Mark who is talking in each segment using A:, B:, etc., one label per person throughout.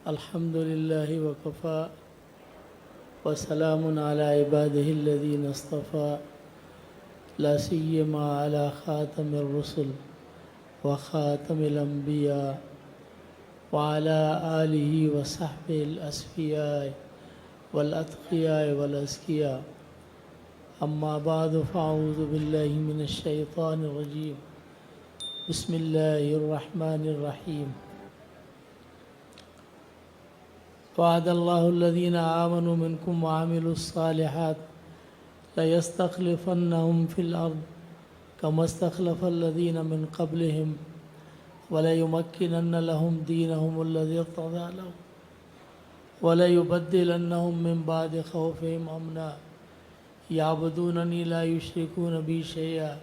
A: الحمد لله وكفى وسلام على عباده الذين اصطفى لا سيما على خاتم الرسل وخاتم الأنبياء وعلى آله وصحبه الأصفياء والأتقياء والأزكياء. أما بعد فأعوذ بالله من الشيطان الرجيم. بسم الله الرحمن الرحيم. وعد الله الذين آمنوا منكم وعملوا الصالحات ليستخلفنهم في الأرض كما استخلف الذين من قبلهم وليمكنن لهم دينهم الذي ارتضى لهم وليبدلنهم من بعد خوفهم أمنا يعبدونني لا يشركون بي شيئا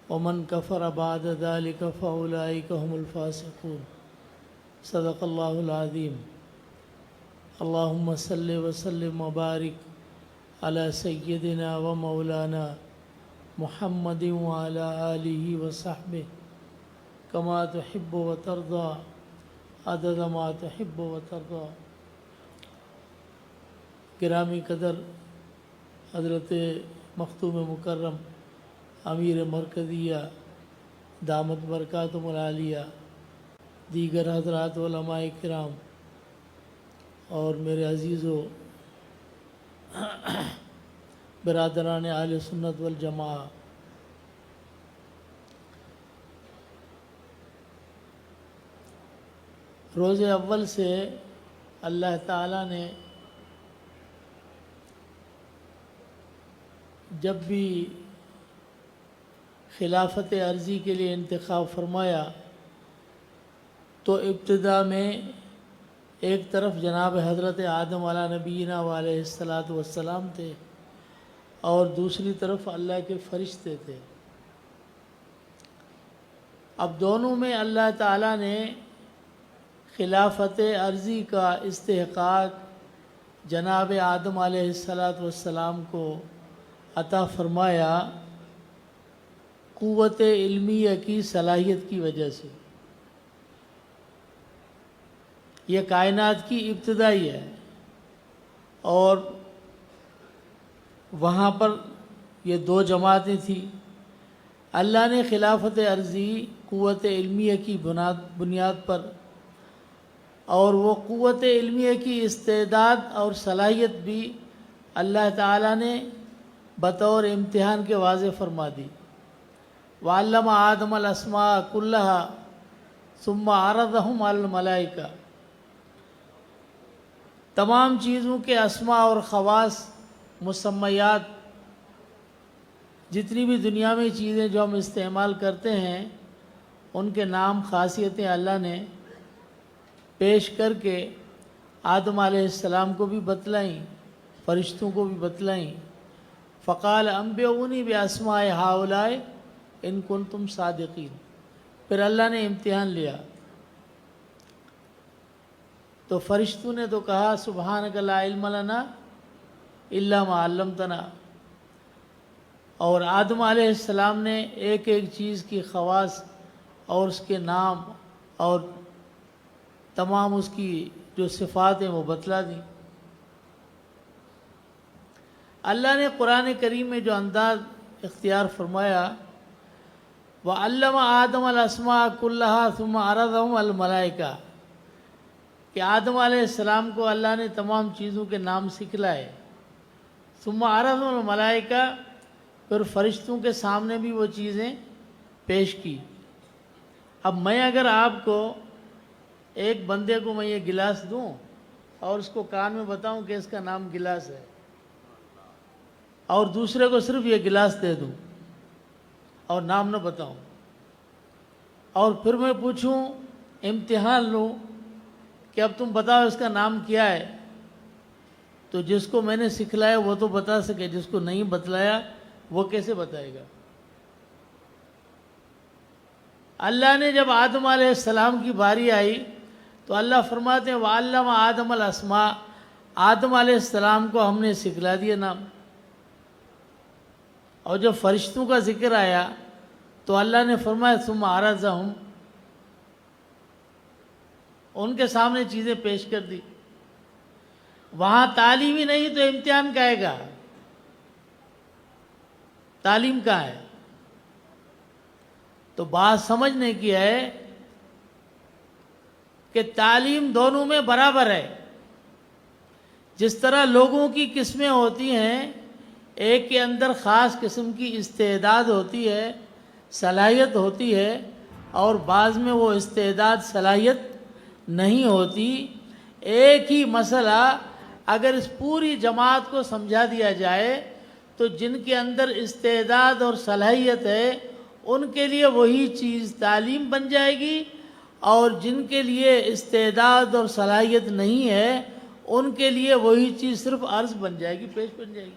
A: ومن كفر بعد ذلك فأولئك هم الفاسقون. صدق الله العظيم. اللهم صل وسلم وبارك على سيدنا ومولانا محمد وعلى آله وصحبه كما تحب وترضى عدد ما تحب وترضى. گرامی قدر حضرت مختوم مکرم امیر مرکزیہ دامت برکاتہم العالیہ، دیگر حضرات علماء کرام اور میرے عزیزو برادران اہل سنت والجماعہ، روز اول سے اللہ تعالیٰ نے جب بھی خلافت عرضی کے لیے انتخاب فرمایا تو ابتدا میں ایک طرف جناب حضرت آدم علیہ نبینا علیہ الصلاۃ والسلام تھے اور دوسری طرف اللہ کے فرشتے تھے. اب دونوں میں اللہ تعالیٰ نے خلافت عرضی کا استحقاق جناب آدم علیہ الصلاۃ والسلام کو عطا فرمایا قوت علمیہ کی صلاحیت کی وجہ سے. یہ کائنات کی ابتدائی ہے اور وہاں پر یہ دو جماعتیں تھیں. اللہ نے خلافت عرضی قوت علمیہ کی بنیاد پر اور وہ قوت علمیہ کی استعداد اور صلاحیت بھی اللہ تعالیٰ نے بطور امتحان کے واضح فرما دی. وعلم آدم الاسماء كلها ثم عرضهم على الملائکہ. تمام چیزوں کے اسماء اور خواص، مسمیات، جتنی بھی دنیا میں چیزیں جو ہم استعمال کرتے ہیں ان کے نام خاصیتیں اللہ نے پیش کر کے آدم علیہ السلام کو بھی بتلائیں، فرشتوں کو بھی بتلائیں. فقال انبئونی باسماء ہؤلاء ان کنتم صادقین. پھر اللہ نے امتحان لیا تو فرشتوں نے تو کہا سبحانک لا علم لنا الا ما علمتنا، اور آدم علیہ السلام نے ایک ایک چیز کی خواص اور اس کے نام اور تمام اس کی جو صفات ہیں وہ بتلا دیں. اللہ نے قرآن کریم میں جو انداز اختیار فرمایا وَعَلَّمَ آدَمَ الْأَسْمَاءَ كُلَّهَا ثُمَّ عَرَضَهُمْ عَلَى الْمَلَائِكَةِ، کہ آدم علیہ السلام کو اللہ نے تمام چیزوں کے نام سکھلائے. ثُمَّ عَرَضَهُمْ عَلَى الْمَلَائِكَةِ، پھر فرشتوں کے سامنے بھی وہ چیزیں پیش کی. اب میں اگر آپ کو ایک بندے کو میں یہ گلاس دوں اور اس کو کان میں بتاؤں کہ اس کا نام گلاس ہے اور دوسرے کو صرف یہ گلاس دے دوں اور نام نہ بتاؤں اور پھر میں پوچھوں امتحان لوں کہ اب تم بتاؤ اس کا نام کیا ہے، تو جس کو میں نے سکھلایا وہ تو بتا سکے، جس کو نہیں بتلایا وہ کیسے بتائے گا؟ اللہ نے جب آدم علیہ السلام کی باری آئی تو اللہ فرماتے ہیں وَعَلَّمَ آدَمَ الْأَسْمَاءَ، آدم علیہ السلام کو ہم نے سکھلا دیا نام. اور جب فرشتوں کا ذکر آیا تو اللہ نے فرمایا ثم عرضہم، ان کے سامنے چیزیں پیش کر دی. وہاں تعلیم ہی نہیں تو امتحان کا ہے گا؟ تعلیم کا ہے. تو بات سمجھنے کی ہے کہ تعلیم دونوں میں برابر ہے. جس طرح لوگوں کی قسمیں ہوتی ہیں، ایک کے اندر خاص قسم کی استعداد ہوتی ہے، صلاحیت ہوتی ہے، اور بعض میں وہ استعداد صلاحیت نہیں ہوتی. ایک ہی مسئلہ اگر اس پوری جماعت کو سمجھا دیا جائے تو جن کے اندر استعداد اور صلاحیت ہے ان کے لیے وہی چیز تعلیم بن جائے گی، اور جن کے لیے استعداد اور صلاحیت نہیں ہے ان کے لیے وہی چیز صرف عرض بن جائے گی، پیش بن جائے گی.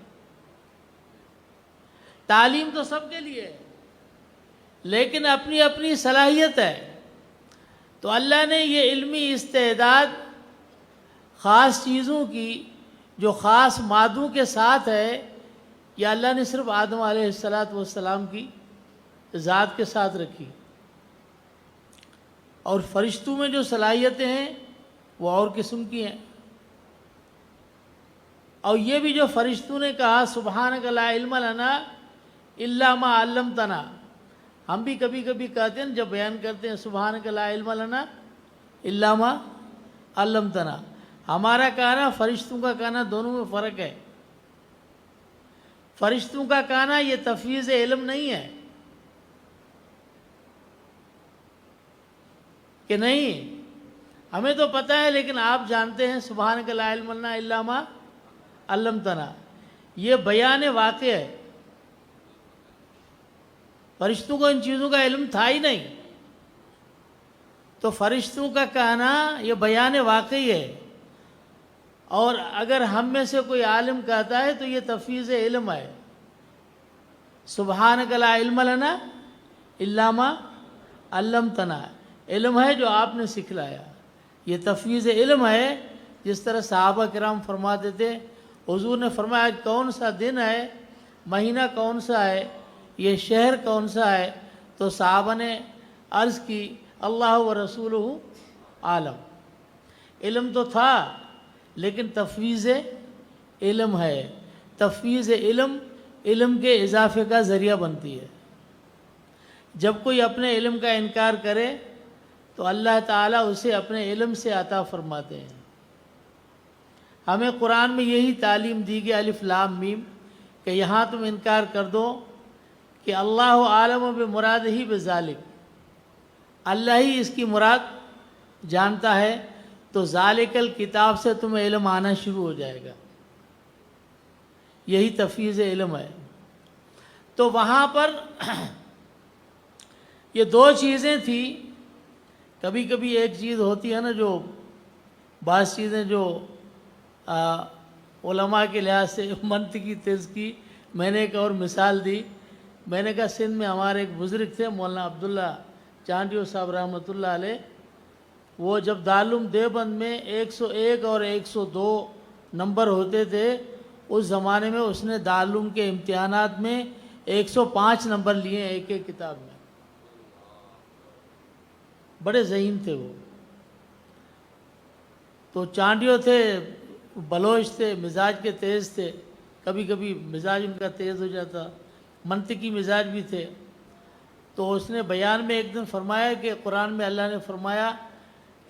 A: تعلیم تو سب کے لیے ہے، لیکن اپنی اپنی صلاحیت ہے. تو اللہ نے یہ علمی استعداد خاص چیزوں کی جو خاص مادوں کے ساتھ ہے، یہ اللہ نے صرف آدم علیہ السلام کی ذات کے ساتھ رکھی. اور فرشتوں میں جو صلاحیتیں ہیں وہ اور قسم کی ہیں. اور یہ بھی جو فرشتوں نے کہا سبحانک لا علم لنا الا ما علمتنا، ہم بھی کبھی کبھی کہتے ہیں جب بیان کرتے ہیں سبحانک لا علم لنا الا ما علمتنا، ہمارا کہنا فرشتوں کا کہنا دونوں میں فرق ہے. فرشتوں کا کہنا یہ تفویض علم نہیں ہے کہ نہیں ہمیں تو پتہ ہے لیکن آپ جانتے ہیں سبحانک لا علم لنا الا ما علمتنا، یہ بیان واقع ہے. فرشتوں کو ان چیزوں کا علم تھا ہی نہیں، تو فرشتوں کا کہنا یہ بیان واقعی ہے. اور اگر ہم میں سے کوئی عالم کہتا ہے تو یہ تفویض علم ہے. سبحانک لا علم لنا الا ما علمتنا، علم ہے جو آپ نے سکھلایا، یہ تفویض علم ہے. جس طرح صحابہ کرام فرماتے تھے، حضور نے فرمایا آج کون سا دن ہے، مہینہ کون سا ہے، یہ شہر کون سا ہے، تو صحابہ نے عرض کی اللہ و رسولہ عالم. علم تو تھا لیکن تفویض علم ہے. تفویض علم کے اضافے کا ذریعہ بنتی ہے. جب کوئی اپنے علم کا انکار کرے تو اللہ تعالیٰ اسے اپنے علم سے عطا فرماتے ہیں. ہمیں قرآن میں یہی تعلیم دی گئی الف لام میم کہ یہاں تم انکار کر دو کہ اللہ عالم بمراد ہی بذالک، اللہ ہی اس کی مراد جانتا ہے، تو ذالک الکتاب سے تمہیں علم آنا شروع ہو جائے گا. یہی تفویض علم ہے. تو وہاں پر یہ دو چیزیں تھیں. کبھی کبھی ایک چیز ہوتی ہے نا، جو بعض چیزیں جو علماء کے لحاظ سے منطقی تیز کی. میں نے ایک اور مثال دی. میں نے کہا سندھ میں ہمارے ایک بزرگ تھے مولانا عبداللہ چانڈیو صاحب رحمۃ اللہ علیہ، وہ جب دارالعلوم دیوبند میں 101 اور 102 نمبر ہوتے تھے، اس زمانے میں اس نے دارالعلوم کے امتحانات میں 105 نمبر لیے ایک ایک کتاب میں. بڑے ذہین تھے وہ. تو چانڈیو تھے، بلوچ تھے، مزاج کے تیز تھے، کبھی کبھی مزاج ان کا تیز ہو جاتا، منطقی مزاج بھی تھے. تو اس نے بیان میں ایک دن فرمایا کہ قرآن میں اللہ نے فرمایا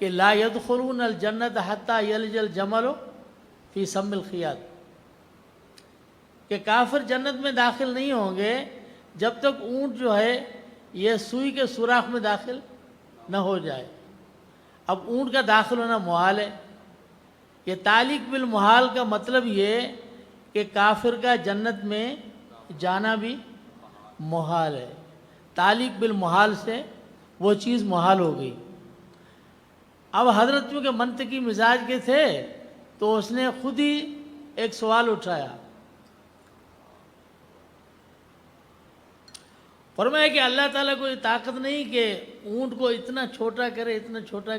A: کہ لا يدخلون الجنت حتی یلج الجمل فی سم الخیاط، کہ کافر جنت میں داخل نہیں ہوں گے جب تک اونٹ جو ہے یہ سوئی کے سوراخ میں داخل نہ ہو جائے. اب اونٹ کا داخل ہونا محال ہے. یہ تعلیق بالمحال کا مطلب یہ کہ کافر کا جنت میں جانا بھی محال ہے. تعلیق بالمحال سے وہ چیز محال ہو گئی. اب حضرت چونکہ منطقی مزاج کے تھے تو اس نے خود ہی ایک سوال اٹھایا. فرمایا کہ اللہ تعالیٰ کو یہ طاقت نہیں کہ اونٹ کو اتنا چھوٹا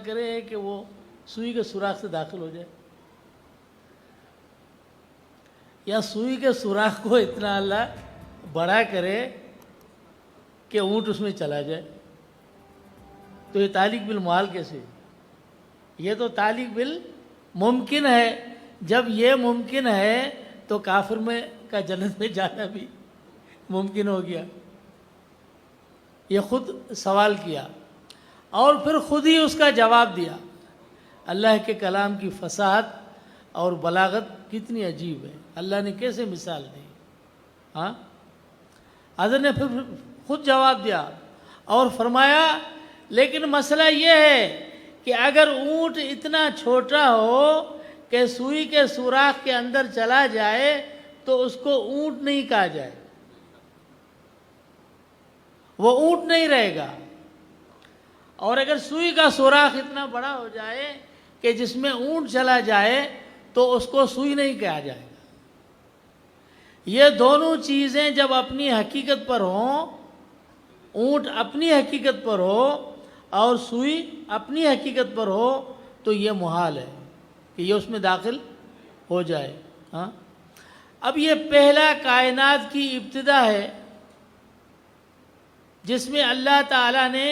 A: کرے کہ وہ سوئی کے سوراخ سے داخل ہو جائے، یا سوئی کے سوراخ کو اتنا اللہ بڑا کرے کہ اونٹ اس میں چلا جائے. تو یہ تعلیق بالمحال کیسے؟ یہ تو تعلق بالممکن ہے. جب یہ ممکن ہے تو کافر میں کا جنت میں جانا بھی ممکن ہو گیا. یہ خود سوال کیا اور پھر خود ہی اس کا جواب دیا. اللہ کے کلام کی فصاحت اور بلاغت کتنی عجیب ہے. اللہ نے کیسے مثال دی. ہاں، حضرت نے پھر خود جواب دیا اور فرمایا لیکن مسئلہ یہ ہے کہ اگر اونٹ اتنا چھوٹا ہو کہ سوئی کے سوراخ کے اندر چلا جائے تو اس کو اونٹ نہیں کہا جائے، وہ اونٹ نہیں رہے گا. اور اگر سوئی کا سوراخ اتنا بڑا ہو جائے کہ جس میں اونٹ چلا جائے تو اس کو سوئی نہیں کہا جائے گا. یہ دونوں چیزیں جب اپنی حقیقت پر ہوں، اونٹ اپنی حقیقت پر ہو اور سوئی اپنی حقیقت پر ہو، تو یہ محال ہے کہ یہ اس میں داخل ہو جائے. ہاں، اب یہ پہلا کائنات کی ابتدا ہے جس میں اللہ تعالیٰ نے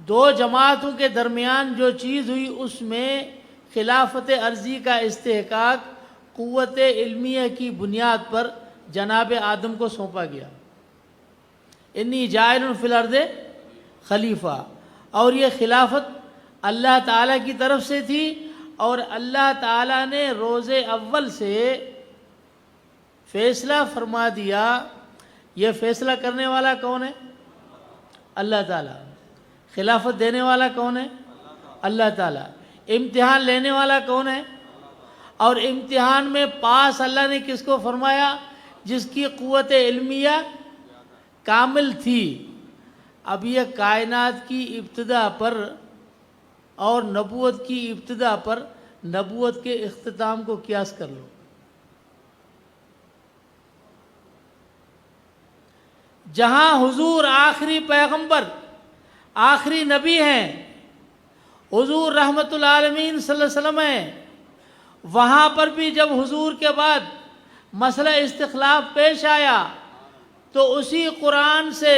A: دو جماعتوں کے درمیان جو چیز ہوئی اس میں خلافت عرضی کا استحقاق قوت علمیہ کی بنیاد پر جناب آدم کو سونپا گیا. انی جاعل فی الارض خلیفہ، اور یہ خلافت اللہ تعالیٰ کی طرف سے تھی اور اللہ تعالیٰ نے روز اول سے فیصلہ فرما دیا. یہ فیصلہ کرنے والا کون ہے؟ اللہ تعالیٰ. خلافت دینے والا کون ہے؟ اللہ تعالیٰ. امتحان لینے والا کون ہے؟ اور امتحان میں پاس اللہ نے کس کو فرمایا؟ جس کی قوت علمیہ کامل تھی. اب یہ کائنات کی ابتدا پر اور نبوت کی ابتدا پر نبوت کے اختتام کو قیاس کر لو. جہاں حضور آخری پیغمبر آخری نبی ہیں، حضور رحمت العالمین صلی اللہ علیہ وسلم ہیں، وہاں پر بھی جب حضور کے بعد مسئلہ استخلاف پیش آیا تو اسی قرآن سے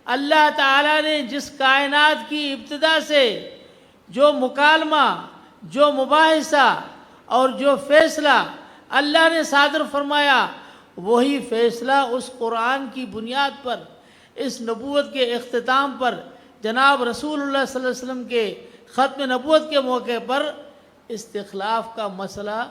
A: اللہ تعالیٰ نے جس کائنات کی ابتدا سے جو مکالمہ، جو مباحثہ اور جو فیصلہ اللہ نے صادر فرمایا، وہی فیصلہ اس قرآن کی بنیاد پر، اس نبوت کے اختتام پر، جناب رسول اللہ صلی اللہ علیہ وسلم کے ختم نبوت کے موقع پر استخلاف کا مسئلہ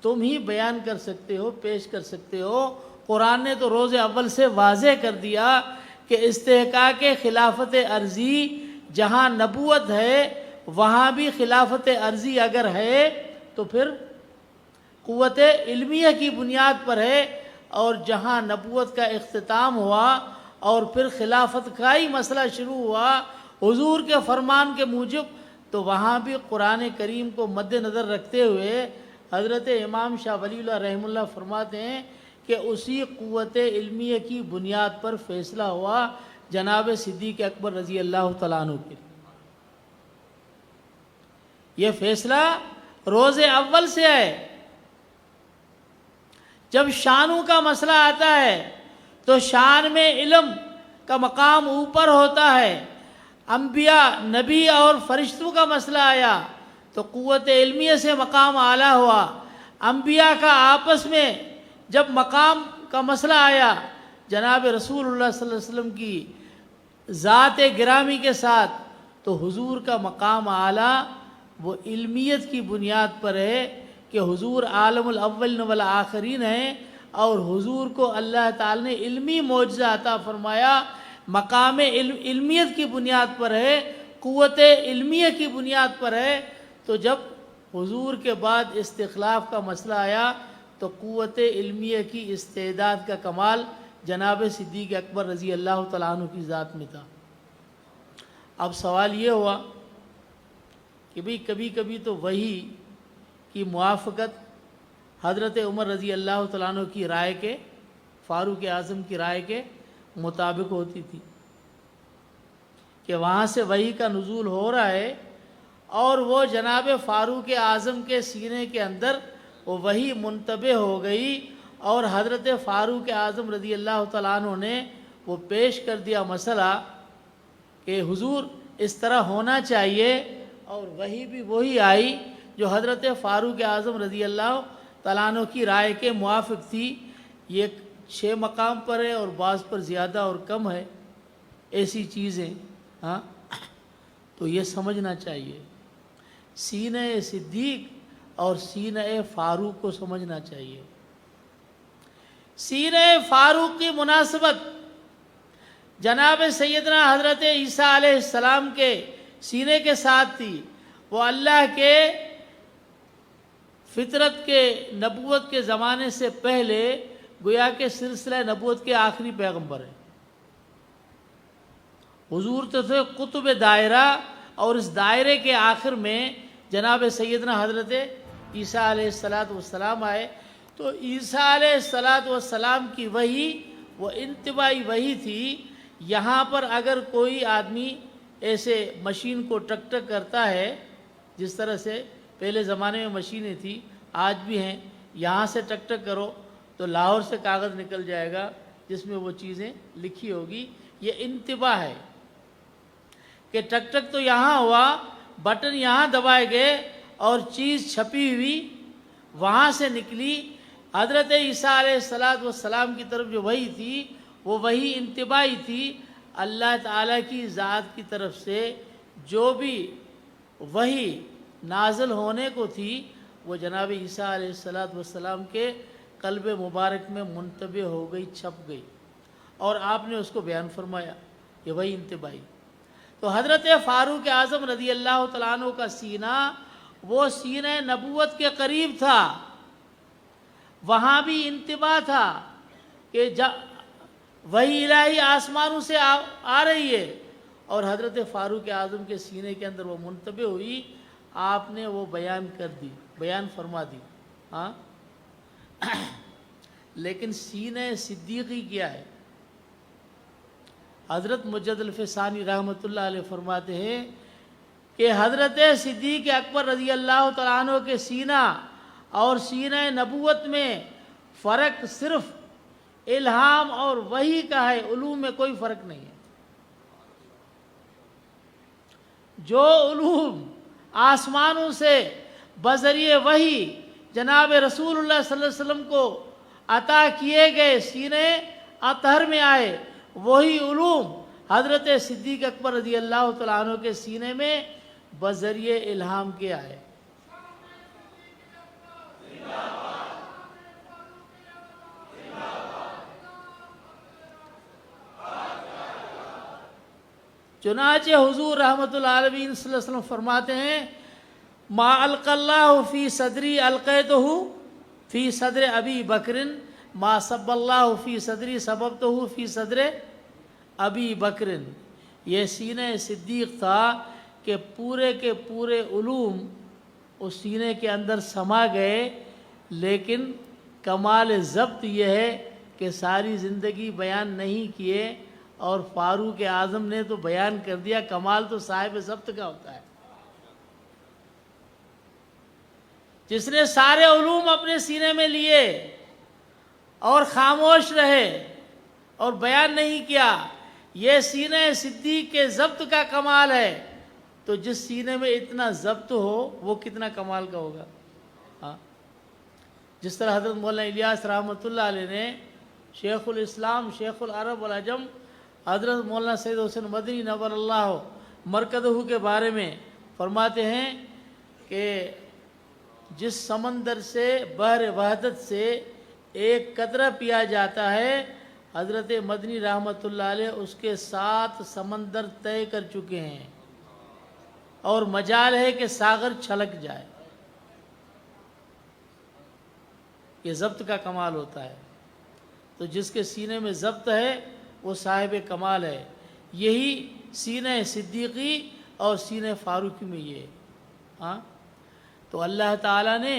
A: تم ہی بیان کر سکتے ہو، پیش کر سکتے ہو. قرآن نے تو روز اول سے واضح کر دیا کہ استحقاق خلافت عرضی جہاں نبوت ہے وہاں بھی خلافت عرضی اگر ہے تو پھر قوت علمیہ کی بنیاد پر ہے، اور جہاں نبوت کا اختتام ہوا اور پھر خلافت کا ہی مسئلہ شروع ہوا حضور کے فرمان کے موجب، تو وہاں بھی قرآن کریم کو مد نظر رکھتے ہوئے حضرت امام شاہ ولی اللہ رحمہ اللہ فرماتے ہیں کہ اسی قوت علمیہ کی بنیاد پر فیصلہ ہوا جناب صدیق اکبر رضی اللہ تعالیٰ عنہ کے. یہ فیصلہ روز اول سے ہے. جب شانوں کا مسئلہ آتا ہے تو شان میں علم کا مقام اوپر ہوتا ہے. انبیاء، نبی اور فرشتوں کا مسئلہ آیا تو قوت علمیہ سے مقام اعلیٰ ہوا. انبیاء کا آپس میں جب مقام کا مسئلہ آیا، جناب رسول اللہ صلی اللہ علیہ وسلم کی ذات گرامی کے ساتھ، تو حضور کا مقام اعلیٰ وہ علمیت کی بنیاد پر ہے کہ حضور عالم الاولین والآخرین ہیں، اور حضور کو اللہ تعالی نے علمی معجزہ عطا فرمایا. مقام علمیت کی بنیاد پر ہے، قوت علمیہ کی بنیاد پر ہے. تو جب حضور کے بعد استخلاف کا مسئلہ آیا تو قوت علمیہ کی استعداد کا کمال جناب صدیق اکبر رضی اللہ تعالیٰ عنہ کی ذات میں تھا. اب سوال یہ ہوا کہ بھئی کبھی کبھی تو وحی کی موافقت حضرت عمر رضی اللہ تعالیٰ عنہ کی رائے کے، فاروق اعظم کی رائے کے مطابق ہوتی تھی کہ وہاں سے وحی کا نزول ہو رہا ہے اور وہ جناب فاروق اعظم کے سینے کے اندر وہ وحی منتبہ ہو گئی، اور حضرت فاروق اعظم رضی اللہ تعالیٰ عنہ نے وہ پیش کر دیا مسئلہ کہ حضور اس طرح ہونا چاہیے، اور وہی بھی وہی آئی جو حضرت فاروق اعظم رضی اللہ تعالیٰ عنہ کی رائے کے موافق تھی۔ یہ 6 مقام پر ہے اور بعض پر زیادہ اور کم ہے، ایسی چیزیں ہاں، تو یہ سمجھنا چاہیے۔ سینہ صدیق اور سینہ فاروق کو سمجھنا چاہیے۔ سینہ فاروق کی مناسبت جناب سیدنا حضرت عیسیٰ علیہ السلام کے سینے کے ساتھ تھی۔ وہ اللہ کے فطرت کے نبوت کے زمانے سے پہلے گویا کہ سلسلہ نبوت کے آخری پیغمبر ہیں۔ حضور تو تھے قطب دائرہ، اور اس دائرے کے آخر میں جناب سیدنا حضرت عیسیٰ علیہ السلام آئے۔ تو عیسیٰ علیہ السلام کی وحی وہ انتباہی وحی تھی۔ یہاں پر اگر کوئی آدمی ایسے مشین کو ٹک ٹک کرتا ہے، جس طرح سے پہلے زمانے میں مشینیں تھیں، آج بھی ہیں، یہاں سے ٹک ٹک کرو تو لاہور سے کاغذ نکل جائے گا جس میں وہ چیزیں لکھی ہوگی۔ یہ انتباہ ہے کہ ٹک ٹک تو یہاں ہوا، بٹن یہاں دبائے گئے اور چیز چھپی ہوئی وہاں سے نکلی۔ حضرت عیسیٰ علیہ السلام کی طرف جو وحی تھی وہ وحی انتباہی تھی۔ اللہ تعالیٰ کی ذات کی طرف سے جو بھی وحی نازل ہونے کو تھی وہ جناب عیسیٰ علیہ السلام کے قلب مبارک میں منتبہ ہو گئی، چھپ گئی، اور آپ نے اس کو بیان فرمایا۔ یہ وحی انتباہی۔ تو حضرت فاروق اعظم رضی اللہ تعالیٰ عنہ کا سینہ وہ سینہ نبوت کے قریب تھا۔ وہاں بھی انتباہ تھا کہ وحی الہی آسمانوں سے آ رہی ہے، اور حضرت فاروق اعظم کے سینے کے اندر وہ منتبہ ہوئی۔ آپ نے وہ بیان کر دی، بیان فرما دی ہاں۔ لیکن سینہ صدیقی کیا ہے؟ حضرت مجد الفسانی رحمۃ اللہ علیہ فرماتے ہیں کہ حضرت صدیق اکبر رضی اللہ تعالیٰ عنہ کے سینہ اور سینہ نبوت میں فرق صرف الہام اور وحی کا ہے، علوم میں کوئی فرق نہیں ہے۔ جو علوم آسمانوں سے بذریعہ وحی جناب رسول اللہ صلی اللہ علیہ وسلم کو عطا کیے گئے سینے اطہر میں آئے، وہی علوم حضرت صدیق اکبر رضی اللہ تعالیٰ عنہ کے سینے میں بذریعہ الہام کے آئے۔ چنانچہ حضور رحمۃ اللہ علیہ صلی اللہ علیہ وسلم فرماتے ہیں ما القى اللہ فی صدری القیتہ فی صدر ابی بکر ما صب اللہ فی صدری سببتہ فی صدر ابی بکر۔ یہ سینہ صدیق تھا کہ پورے کے پورے علوم اس سینے کے اندر سما گئے، لیکن کمال ضبط یہ ہے کہ ساری زندگی بیان نہیں کیے، اور فاروق اعظم نے تو بیان کر دیا۔ کمال تو صاحب ضبط کا ہوتا ہے، جس نے سارے علوم اپنے سینے میں لیے اور خاموش رہے اور بیان نہیں کیا۔ یہ سینہ صدیق کے ضبط کا کمال ہے۔ تو جس سینے میں اتنا ضبط ہو وہ کتنا کمال کا ہوگا ہاں۔ جس طرح حضرت مولانا الیاس رحمۃ اللہ علیہ نے شیخ الاسلام شیخ العرب والعجم حضرت مولانا سید حسین مدنی نور اللہ مرکزہ کے بارے میں فرماتے ہیں کہ جس سمندر سے بحر وحدت سے ایک قطرہ پیا جاتا ہے، حضرت مدنی رحمۃ اللہ علیہ اس کے 7 سمندر طے کر چکے ہیں، اور مجال ہے کہ ساغر چھلک جائے۔ یہ ضبط کا کمال ہوتا ہے۔ تو جس کے سینے میں ضبط ہے وہ صاحب کمال ہے۔ یہی سینہ صدیقی اور سینہ فاروقی میں یہ ہاں۔ تو اللہ تعالیٰ نے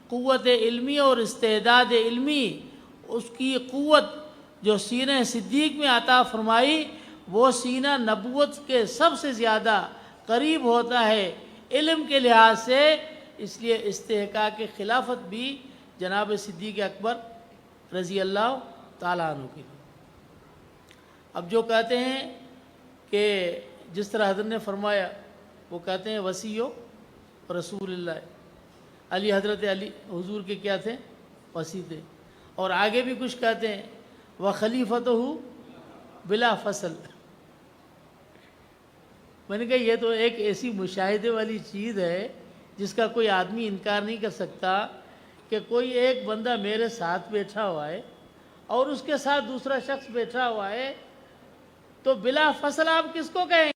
A: قوت علمی اور استعداد علمی، اس کی قوت جو سینہ صدیق میں عطا فرمائی، وہ سینہ نبوت کے سب سے زیادہ قریب ہوتا ہے علم کے لحاظ سے۔ اس لیے استحقاق خلافت بھی جناب صدیق اکبر رضی اللہ تعالیٰ عنہ کی۔ اب جو کہتے ہیں کہ جس طرح حضرت نے فرمایا وہ کہتے ہیں وصی رسول اللہ، علی حضرت علی حضور کے کیا تھے؟ وصی تھے. اور آگے بھی کچھ کہتے ہیں وَخَلِيفَتُهُ بلا فصل. میں نے کہا یہ تو ایک ایسی مشاہدے والی چیز ہے جس کا کوئی آدمی انکار نہیں کر سکتا کہ کوئی ایک بندہ میرے ساتھ بیٹھا ہوا ہے اور اس کے ساتھ دوسرا شخص بیٹھا ہوا ہے، تو بلا فصل آپ کس کو کہیں